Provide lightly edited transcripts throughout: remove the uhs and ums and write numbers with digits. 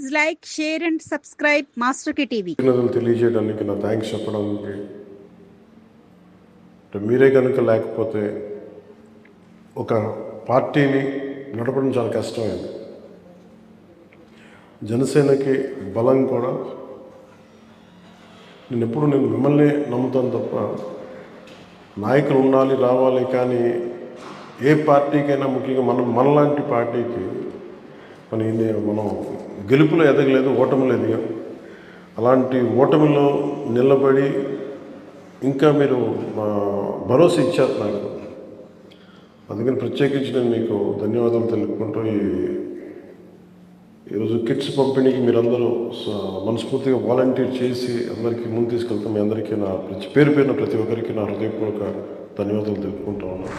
Please like, share and subscribe Master K TV. తెలియజేయడానికి నా thanks చెప్పడానికి మీరే కనుక లేకపోతే ఒక పార్టీని నడపడం చాలా కష్టమైంది. జనసేనకి బలం కూడా నేను మిమ్మల్ని నమ్ముతాను తప్ప నాయకులు ఉండాలి రావాలి, కానీ ఏ పార్టీకైనా ముఖ్యంగా మనలాంటి పార్టీకి మనం గెలుపులో ఎదగలేదు, ఓటమిలో ఎదిగాం. అలాంటి ఓటమిలో నిలబడి ఇంకా మీరు భరోసా ఇచ్చారు నాకు. అందుకని ప్రత్యేకించి నేను మీకు ధన్యవాదాలు తెలుపుకుంటూ ఈరోజు కిట్స్ పంపిణీకి మీరందరూ మనస్ఫూర్తిగా వాలంటీర్ చేసి అందరికీ ముందు తీసుకెళ్తాం. మీ అందరికీ నా పేరున ప్రతి ఒక్కరికి నా హృదయపూర్వక ధన్యవాదాలు తెలుపుకుంటూ ఉన్నాను.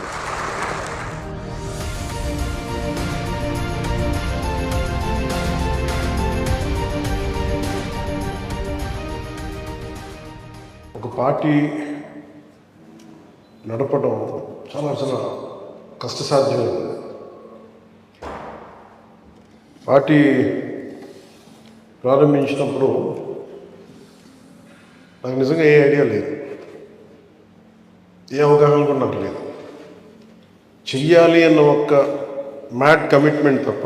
ఒక పార్టీ నడపడం చాలా కష్టసాధ్యమైంది. పార్టీ ప్రారంభించినప్పుడు నాకు నిజంగా ఏ ఐడియా లేదు, ఏ అవగాహన కూడా నాకు లేదు. చెయ్యాలి అన్న ఒక్క మ్యాడ్ కమిట్మెంట్ తప్ప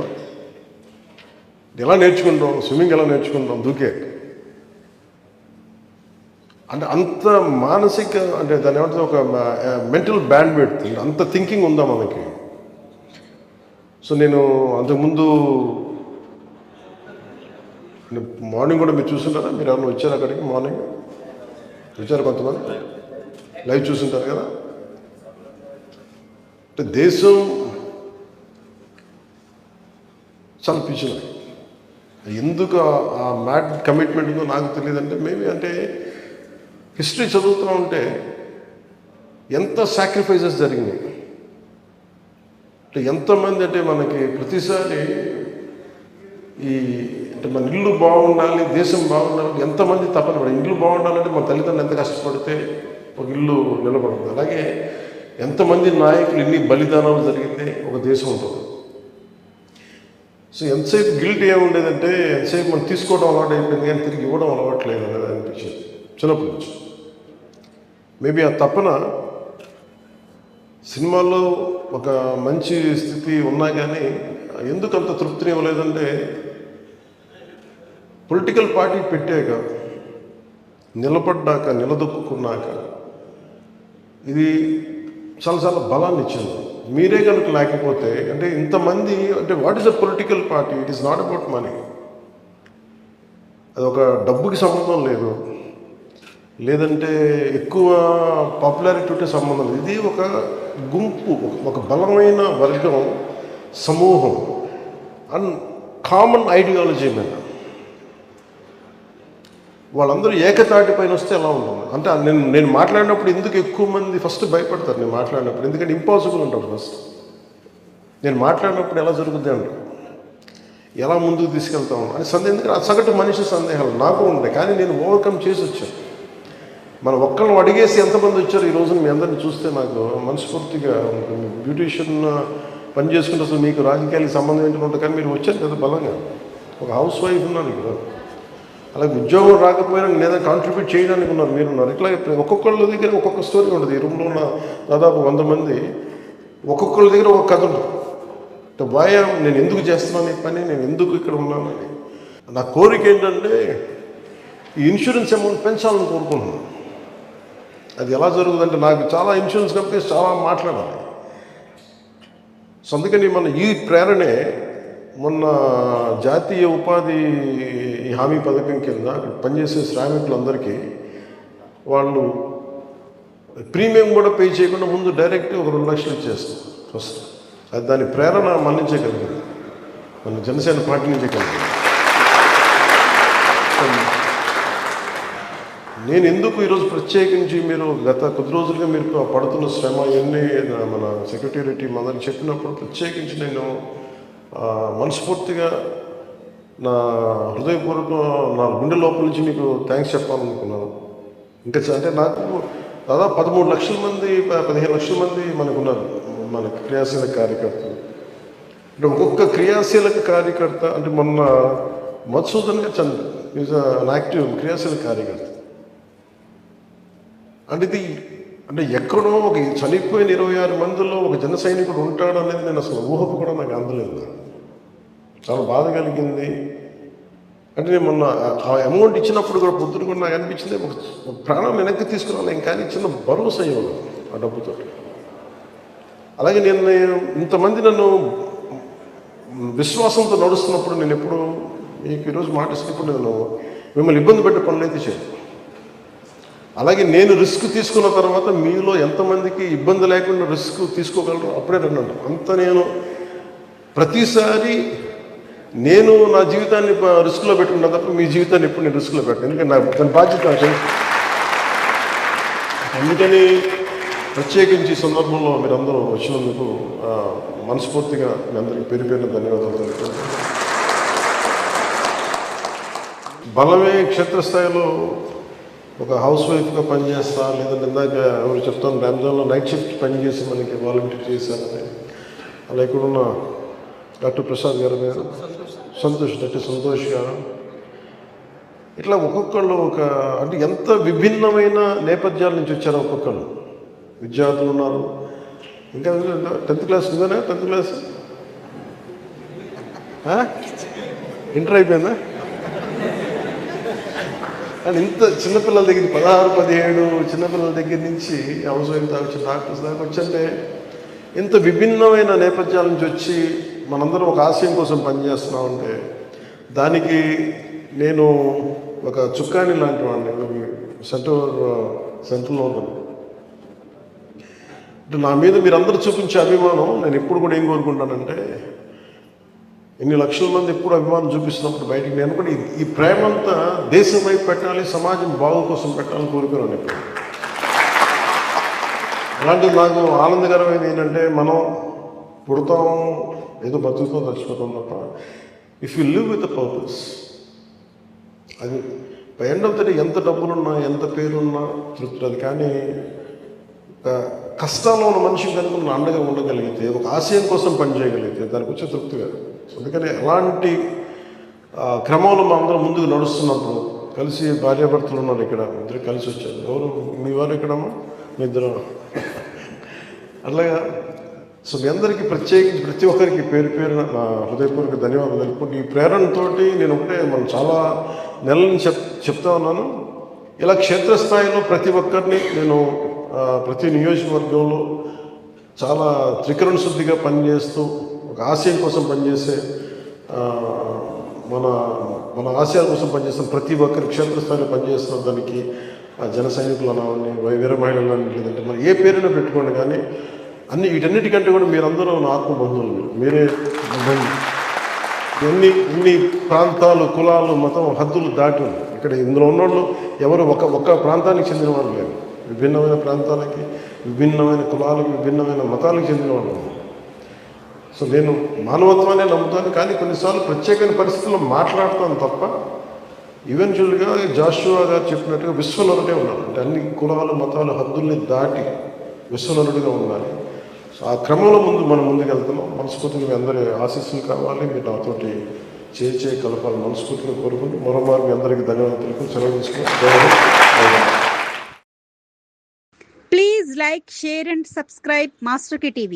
ఎలా నేర్చుకుంటాం, స్విమ్మింగ్ ఎలా నేర్చుకుంటాం, దూకే అంటే అంత మానసిక అంటే దాని ఏమంటే ఒక మెంటల్ బ్యాండ్ విడ్త్, అంత థింకింగ్ ఉందా మనకి. సో నేను అంతకుముందు మార్నింగ్ కూడా మీరు చూస్తుంటారా? మీరు ఎవరైనా వచ్చారు అక్కడికి? మార్నింగ్ వచ్చారు కొంతమంది, లైవ్ చూస్తుంటారు కదా. అంటే దేశం చాలా పిచ్చింది. ఎందుకు ఆ మ్యాడ్ కమిట్మెంట్ ఉందో నాకు తెలియదు. అంటే మేబీ అంటే హిస్టరీ చదువుతూ ఉంటే ఎంత సాక్రిఫైసెస్ జరిగినాయి, అంటే ఎంతమంది అంటే మనకి ప్రతిసారి అంటే మన ఇల్లు బాగుండాలి, దేశం బాగుండాలి, ఎంతమంది తపన పడి ఇల్లు బాగుండాలంటే మన తల్లిదండ్రులు ఎంత కష్టపడితే ఒక ఇల్లు నిలబడుతుంది. అలాగే ఎంతమంది నాయకులు ఎన్ని బలిదానాలు జరిగితే ఒక దేశం ఉంటుంది. సో ఎంతసేపు గిల్ట్ ఏముండేదంటే ఎంతసేపు మనం తీసుకోవడం అలవాటు అయిపోయింది, కానీ తిరిగి ఇవ్వడం అలవాట్లేదు అనేది అనిపించింది చిన్నప్పటి నుంచి. మేబీ ఆ తపన సినిమాల్లో ఒక మంచి స్థితి ఉన్నా కానీ ఎందుకు అంత తృప్తిని ఇవ్వలేదంటే పొలిటికల్ పార్టీ పెట్టాక, నిలబడ్డాక, నిలదొక్కున్నాక ఇది చాలా బలాన్ని ఇచ్చింది. మీరే కనుక లేకపోతే అంటే ఇంతమంది అంటే what is a political party? It is not about money. అది ఒక డబ్బుకి సంబంధం లేదు, లేదంటే ఎక్కువ పాపులారిటీ ఉంటే సంబంధం లేదు. ఇది ఒక గుంపు, ఒక బలమైన వర్గం, సమూహం అండ్ కామన్ ఐడియాలజీ మీద వాళ్ళందరూ ఏకతాటి పైన వస్తే ఎలా ఉంటుంది అంటే నేను మాట్లాడినప్పుడు ఎందుకు ఎక్కువ మంది ఫస్ట్ భయపడతారు నేను మాట్లాడినప్పుడు, ఎందుకంటే ఇంపాసిబుల్ అంటారు ఫస్ట్. నేను మాట్లాడినప్పుడు ఎలా జరుగుద్ది అంటారు, ఎలా ముందుకు తీసుకెళ్తాము అని ఎందుకంటే సగటు మనిషి సందేహాలు నాకు ఉంటాయి, కానీ నేను ఓవర్కమ్ చేసి వచ్చాను. మనం ఒక్కళ్ళని అడిగేసి ఎంతమంది వచ్చారు ఈ రోజున మీ అందరిని చూస్తే నాకు మనస్ఫూర్తిగా బ్యూటీషియన్ పని చేసుకుంటే అసలు మీకు రాజకీయాలకు సంబంధం ఏంటో ఉంటుంది, కానీ మీరు వచ్చారు కదా బలంగా. ఒక హౌస్ వైఫ్ ఉన్నాను కదా, అలాగే ఉద్యోగం రాకపోయినా నేను ఏదైనా కాంట్రిబ్యూట్ చేయడానికి ఉన్నారు, మీరున్నారు. ఇట్లా ఒక్కొక్కళ్ళ దగ్గర ఒక్కొక్క స్టోరీ ఉంటుంది. ఈ రూమ్లో ఉన్న దాదాపు 100 మంది ఒక్కొక్కళ్ళ దగ్గర ఒక కథ ఉంటుంది. బాయ్ నేను ఎందుకు చేస్తున్నాను ఈ పని, నేను ఎందుకు ఇక్కడ ఉన్నానని. నా కోరిక ఏంటంటే ఈ ఇన్సూరెన్స్ అమౌంట్ పెంచాలని కోరుకుంటున్నాను. అది ఎలా జరుగుతుందంటే నాకు చాలా ఇన్సూరెన్స్ కంపెనీస్ చాలా మాట్లాడాలి. సో అందుకని మన ఈ ప్రేరణే మొన్న జాతీయ ఉపాధి హామీ పథకం కింద పనిచేసే శ్రామికులందరికీ వాళ్ళు ప్రీమియం కూడా పే చేయకుండా ముందు డైరెక్ట్ ఒక 2 లక్షలు ఇచ్చేస్తాం ఫస్ట్. అది దాని ప్రేరణ మన నుంచే కలిగింది, మన జనసేన పార్టీ నుంచే కలిగింది. నేను ఎందుకు ఈరోజు ప్రత్యేకించి మీరు గత కొద్ది రోజులుగా మీరు పడుతున్న శ్రమ ఇవన్నీ మన సెక్రటేరియట్ అందరూ చెప్పినప్పుడు ప్రత్యేకించి నేను మనస్ఫూర్తిగా నా హృదయపూర్వక నా గుండె లోపల నుంచి మీకు థ్యాంక్స్ చెప్పాలనుకున్నాను. ఇంకా అంటే నాకు దాదాపు 13 లక్షల మంది 15 లక్షల మంది మనకున్నారు మన క్రియాశీలక కార్యకర్తలు. అంటే ఒక్కొక్క క్రియాశీలక కార్యకర్త అంటే మొన్న మధుసూదన్ గారు చంద్ర ఈజ్ అన్ యాక్టివ్ క్రియాశీల కార్యకర్త. అంటే ఇది అంటే ఎక్కడో ఒక చనిపోయిన 26 మందిలో ఒక జన సైనికుడు ఉంటాడు అనేది నేను అసలు ఊహకు కూడా నాకు అందలేదు. చాలా బాధ కలిగింది. అంటే నేను మొన్న ఆ అమౌంట్ ఇచ్చినప్పుడు కూడా పొద్దున కూడా నాకు అనిపించింది ఒక ప్రాణం వెనక్కి తీసుకురావాలి, ఇంకా చిన్న భరోసా ఇవ్వాలి ఆ డబ్బుతో. అలాగే నేను ఇంతమంది నన్ను విశ్వాసంతో నడుస్తున్నప్పుడు నేను ఎప్పుడు మీకు ఈరోజు మాట ఇస్తున్నప్పుడు నేను మిమ్మల్ని ఇబ్బంది పెట్టే పనులు అయితే చేయను. అలాగే నేను రిస్క్ తీసుకున్న తర్వాత మీలో ఎంతమందికి ఇబ్బంది లేకుండా రిస్క్ తీసుకోగలరు అప్పుడే రండి అంటారు. అంత నేను ప్రతిసారి నేను నా జీవితాన్ని రిస్క్లో పెట్టుకున్నా తప్ప మీ జీవితాన్ని ఎప్పుడు నేను రిస్క్లో పెట్టాను. ఎందుకంటే నాకు దాని బాధ్యత నాకు తెలుసు. అందుకని ప్రత్యేకించి ఈ సందర్భంలో మీరందరూ వచ్చినందుకు మనస్ఫూర్తిగా మీ అందరికీ పేరు పేరున ధన్యవాదాలు తెలుపుతున్నాను. బలమే క్షేత్రస్థాయిలో ఒక హౌస్ వైఫ్గా పనిచేస్తా, లేదంటే ఇందాక ఎవరు చెప్తాను రంజాన్లో నైట్ షిఫ్ట్ పనిచేసి మనకి వాలంటీర్ చేశారని. అలా ఇక్కడున్న డాక్టర్ ప్రసాద్ గారు, డాక్టర్ సంతోష్ గారు, ఇట్లా ఒక్కొక్కళ్ళు అంటే ఎంత విభిన్నమైన నేపథ్యాల నుంచి వచ్చారు ఒక్కొక్కళ్ళు. విద్యార్థులు ఉన్నారు, ఇంకా 10th క్లాస్ ఇదేనా? 10th క్లాస్ ఇంటర్ అయిపోయిందా? అండ్ ఇంత చిన్నపిల్లల దగ్గర 16, 17 చిన్నపిల్లల దగ్గర నుంచి హౌస్ వైఫ్ దాకా వచ్చి డాక్టర్స్ దాకా వచ్చంటే ఇంత విభిన్నమైన నేపథ్యాల నుంచి వచ్చి మనందరం ఒక ఆశయం కోసం పనిచేస్తున్నామంటే దానికి నేను ఒక చుక్కాని లాంటి వాడిని సెంటర్లో ఉన్నాను. అంటే నా మీద మీరందరూ చూపించే అభిమానం నేను ఎప్పుడు కూడా ఏం కోరుకుంటానంటే, ఇన్ని లక్షల మంది ఎప్పుడు అభిమానం చూపిస్తున్నప్పుడు బయటికి నేను కూడా ఈ ప్రేమంతా దేశం వైపు పెట్టాలి, సమాజం బాగు కోసం పెట్టాలని కోరుకున్నాను ఇప్పుడు. అలాంటిది నాకు ఆనందకరమైనది ఏంటంటే, మనం పుడతాం ఏదో బతుకుతాం చచ్చిపోతాం తప్ప if you live with a purpose, అది ఎండ్ ఆఫ్ ద డే ఎంత డబ్బులున్నా ఎంత పేరున్నా తృప్తి అది. కానీ కష్టాల్లో ఉన్న మనిషికి కనుక మనం అండగా ఉండగలిగితే, ఒక ఆశయం కోసం పనిచేయగలిగితే దానికి వచ్చే తృప్తి కాదు. అందుకని అలాంటి క్రమంలో మా అందరం ముందుకు నడుస్తున్నప్పుడు కలిసి భార్యాభర్తలు ఉన్నారు ఇక్కడ, ఇద్దరు కలిసి వచ్చారు. ఎవరు మీ వారు ఇక్కడమ్మా? మీ ఇద్దరు. అలాగా సో మీ అందరికీ ప్రత్యేకించి ప్రతి ఒక్కరికి పేరు పేరున నా హృదయపూర్వక ధన్యవాదాలు తెలుపుకుంటూ, ఈ ప్రేరణతోటి నేను ఒకటే మనం చాలా నెలల నుంచి చెప్తా ఉన్నాను, ఇలా క్షేత్రస్థాయిలో ప్రతి ఒక్కరిని నేను ప్రతి నియోజకవర్గంలో చాలా త్రికరణ శుద్ధిగా పనిచేస్తూ ఒక ఆశయం కోసం పనిచేసే మన ఆశయాల కోసం పనిచేస్తున్న ప్రతి ఒక్కరి క్షేత్రస్థాయిలో పనిచేస్తున్న దానికి జన సైనికులు అనాలని, వీర మహిళలు అని, లేదంటే మరి ఏ పేరైనా పెట్టుకోండి, కానీ వీటన్నిటికంటే కూడా మీరందరూ నా ఆత్మబంధువులు. మీరే ఇన్ని ప్రాంతాలు, కులాలు, మతం, హద్దులు దాటి ఇక్కడ ఇందులో ఉన్నోళ్ళు ఎవరు ఒక్క ప్రాంతానికి చెందిన వాళ్ళు లేరు. విభిన్నమైన ప్రాంతాలకి, విభిన్నమైన కులాలకు, విభిన్నమైన మతాలకు చెందిన వాళ్ళు. సో నేను మానవత్వాన్ని నమ్ముతాను, కానీ కొన్నిసార్లు ప్రత్యేకమైన పరిస్థితుల్లో మాట్లాడతాను తప్ప ఈవెన్చువల్గా జాషువా గారు చెప్పినట్టుగా విశ్వనరుడే ఉన్నారు. అంటే అన్ని కులాలు, మతాలు, హద్దుల్ని దాటి విశ్వనరుడిగా ఉండాలి. సో ఆ క్రమంలో మనం ముందుకు వెళ్తున్నాం. మనస్ఫూర్తిగా మీ అందరి ఆశీస్సులు కావాలి, మీరు నాతోటి చేయి కలపాలి మనస్ఫూర్తిగా కోరుకుంటూ మరోమారు మీ అందరికీ ధన్యవాదాలు సెలవు తీసుకున్నాను. Please like, share and subscribe Master K TV.